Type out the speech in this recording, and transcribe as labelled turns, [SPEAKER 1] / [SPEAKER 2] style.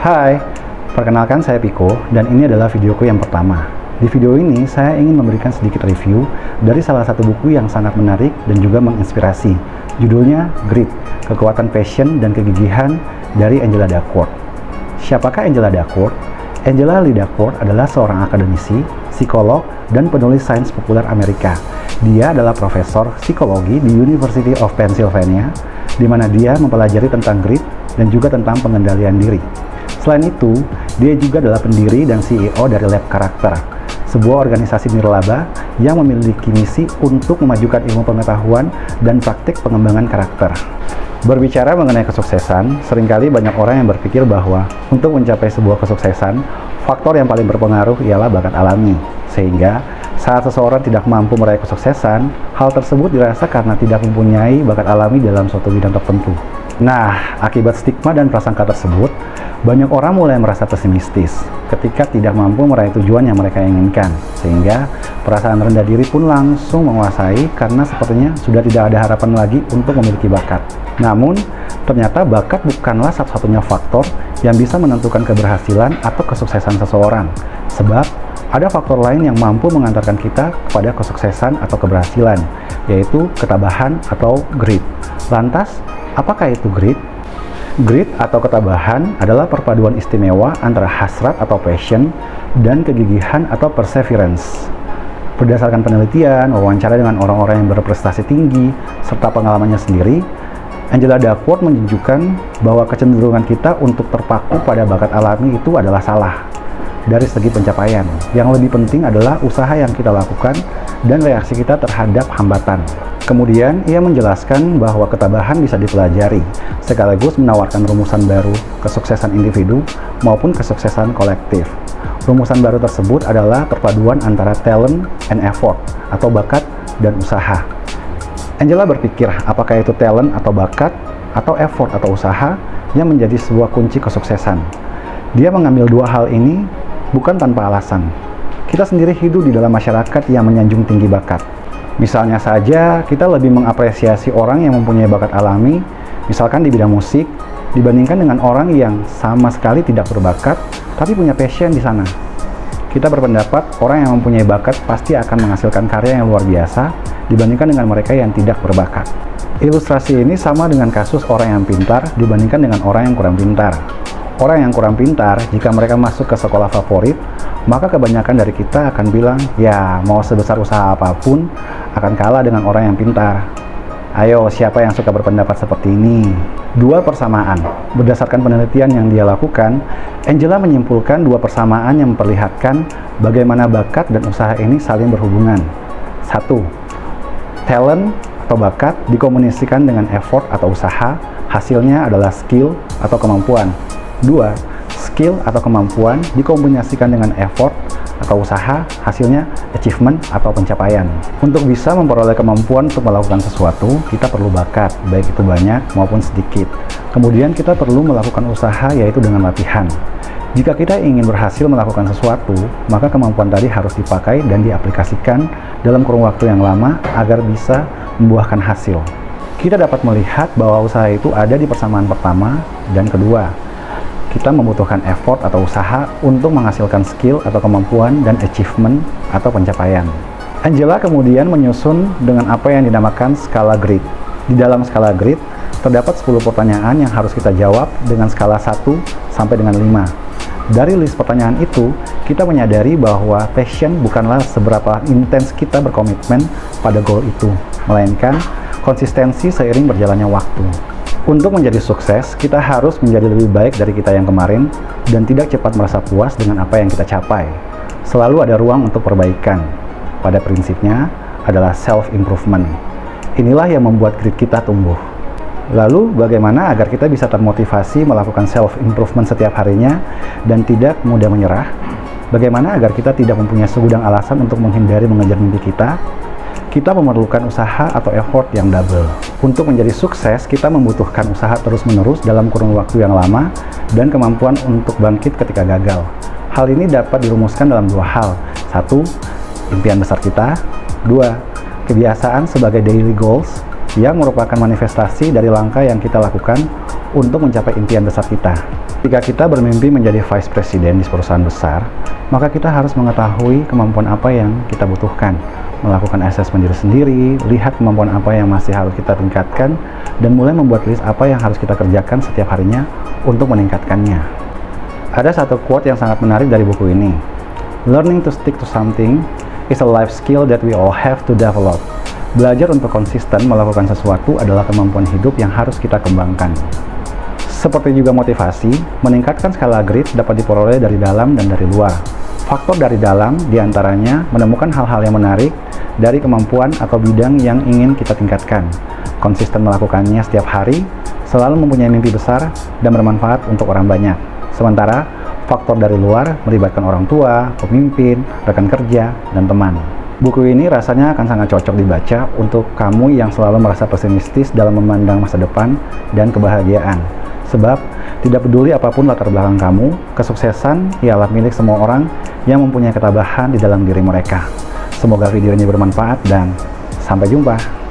[SPEAKER 1] Hai, perkenalkan saya Piko dan ini adalah videoku yang pertama. Di video ini saya ingin memberikan sedikit review dari salah satu buku yang sangat menarik dan juga menginspirasi. Judulnya Grit, Kekuatan Passion dan Kegigihan dari Angela Duckworth. Siapakah Angela Duckworth? Angela Lee Duckworth adalah seorang akademisi, psikolog, dan penulis sains populer Amerika. Dia adalah profesor psikologi di University of Pennsylvania, di mana dia mempelajari tentang grit dan juga tentang pengendalian diri. Selain itu, dia juga adalah pendiri dan CEO dari Lab Karakter, sebuah organisasi nirlaba yang memiliki misi untuk memajukan ilmu pengetahuan dan praktik pengembangan karakter. Berbicara mengenai kesuksesan, seringkali banyak orang yang berpikir bahwa untuk mencapai sebuah kesuksesan, faktor yang paling berpengaruh ialah bakat alami. Sehingga, saat seseorang tidak mampu meraih kesuksesan, hal tersebut dirasa karena tidak mempunyai bakat alami dalam suatu bidang tertentu. Nah, akibat stigma dan prasangka tersebut, banyak orang mulai merasa pesimistis ketika tidak mampu meraih tujuan yang mereka inginkan, sehingga perasaan rendah diri pun langsung menguasai karena sepertinya sudah tidak ada harapan lagi untuk memiliki bakat. Namun, ternyata bakat bukanlah satu-satunya faktor yang bisa menentukan keberhasilan atau kesuksesan seseorang, sebab ada faktor lain yang mampu mengantarkan kita kepada kesuksesan atau keberhasilan, yaitu ketabahan atau grit. Lantas, apakah itu grit? Grit atau ketabahan adalah perpaduan istimewa antara hasrat atau passion dan kegigihan atau perseverance. Berdasarkan penelitian, wawancara dengan orang-orang yang berprestasi tinggi, serta pengalamannya sendiri, Angela Duckworth menunjukkan bahwa kecenderungan kita untuk terpaku pada bakat alami itu adalah salah dari segi pencapaian. Yang lebih penting adalah usaha yang kita lakukan dan reaksi kita terhadap hambatan. Kemudian, ia menjelaskan bahwa ketabahan bisa dipelajari, sekaligus menawarkan rumusan baru kesuksesan individu maupun kesuksesan kolektif. Rumusan baru tersebut adalah perpaduan antara talent and effort, atau bakat dan usaha. Angela berpikir apakah itu talent atau bakat, atau effort atau usaha yang menjadi sebuah kunci kesuksesan. Dia mengambil dua hal ini bukan tanpa alasan. Kita sendiri hidup di dalam masyarakat yang menyanjung tinggi bakat. Misalnya saja, kita lebih mengapresiasi orang yang mempunyai bakat alami, misalkan di bidang musik, dibandingkan dengan orang yang sama sekali tidak berbakat, tapi punya passion di sana. Kita berpendapat orang yang mempunyai bakat pasti akan menghasilkan karya yang luar biasa, dibandingkan dengan mereka yang tidak berbakat. Ilustrasi ini sama dengan kasus orang yang pintar dibandingkan dengan orang yang kurang pintar. Orang yang kurang pintar, jika mereka masuk ke sekolah favorit, maka kebanyakan dari kita akan bilang, ya mau sebesar usaha apapun, akan kalah dengan orang yang pintar. Ayo, siapa yang suka berpendapat seperti ini? Dua persamaan. Berdasarkan penelitian yang dia lakukan, Angela menyimpulkan dua persamaan yang memperlihatkan bagaimana bakat dan usaha ini saling berhubungan. 1. Talent atau bakat dikomunikasikan dengan effort atau usaha, hasilnya adalah skill atau kemampuan. 2. Skill atau kemampuan dikombinasikan dengan effort atau usaha, hasilnya achievement atau pencapaian. Untuk bisa memperoleh kemampuan untuk melakukan sesuatu, kita perlu bakat, baik itu banyak maupun sedikit. Kemudian kita perlu melakukan usaha, yaitu dengan latihan. Jika kita ingin berhasil melakukan sesuatu, maka kemampuan tadi harus dipakai dan diaplikasikan dalam kurun waktu yang lama agar bisa membuahkan hasil. Kita dapat melihat bahwa usaha itu ada di persamaan pertama dan kedua. Kita membutuhkan effort atau usaha untuk menghasilkan skill atau kemampuan dan achievement atau pencapaian. Angela kemudian menyusun dengan apa yang dinamakan skala grit. Di dalam skala grit, terdapat 10 pertanyaan yang harus kita jawab dengan skala 1 sampai dengan 5. Dari list pertanyaan itu, kita menyadari bahwa passion bukanlah seberapa intens kita berkomitmen pada goal itu, melainkan konsistensi seiring berjalannya waktu. Untuk menjadi sukses, kita harus menjadi lebih baik dari kita yang kemarin dan tidak cepat merasa puas dengan apa yang kita capai. Selalu ada ruang untuk perbaikan. Pada prinsipnya adalah self-improvement. Inilah yang membuat grit kita tumbuh. Lalu, bagaimana agar kita bisa termotivasi melakukan self-improvement setiap harinya dan tidak mudah menyerah? Bagaimana agar kita tidak mempunyai segudang alasan untuk menghindari mengejar mimpi kita? Kita memerlukan usaha atau effort yang double. Untuk menjadi sukses, kita membutuhkan usaha terus-menerus dalam kurun waktu yang lama dan kemampuan untuk bangkit ketika gagal. Hal ini dapat dirumuskan dalam dua hal. 1. Impian besar kita. 2. Kebiasaan sebagai daily goals yang merupakan manifestasi dari langkah yang kita lakukan untuk mencapai impian besar kita. Jika kita bermimpi menjadi vice president di perusahaan besar, maka kita harus mengetahui kemampuan apa yang kita butuhkan, melakukan asesmen diri sendiri, lihat kemampuan apa yang masih harus kita tingkatkan, dan mulai membuat list apa yang harus kita kerjakan setiap harinya untuk meningkatkannya. Ada satu quote yang sangat menarik dari buku ini. Learning to stick to something is a life skill that we all have to develop. Belajar untuk konsisten melakukan sesuatu adalah kemampuan hidup yang harus kita kembangkan. Seperti juga motivasi, meningkatkan skala grit dapat diperoleh dari dalam dan dari luar. Faktor dari dalam diantaranya menemukan hal-hal yang menarik dari kemampuan atau bidang yang ingin kita tingkatkan, konsisten melakukannya setiap hari, selalu mempunyai mimpi besar dan bermanfaat untuk orang banyak. Sementara, faktor dari luar melibatkan orang tua, pemimpin, rekan kerja, dan teman. Buku ini rasanya akan sangat cocok dibaca untuk kamu yang selalu merasa pesimistis dalam memandang masa depan dan kebahagiaan. Sebab, tidak peduli apapun latar belakang kamu, kesuksesan ialah milik semua orang yang mempunyai ketabahan di dalam diri mereka. Semoga video ini bermanfaat dan sampai jumpa.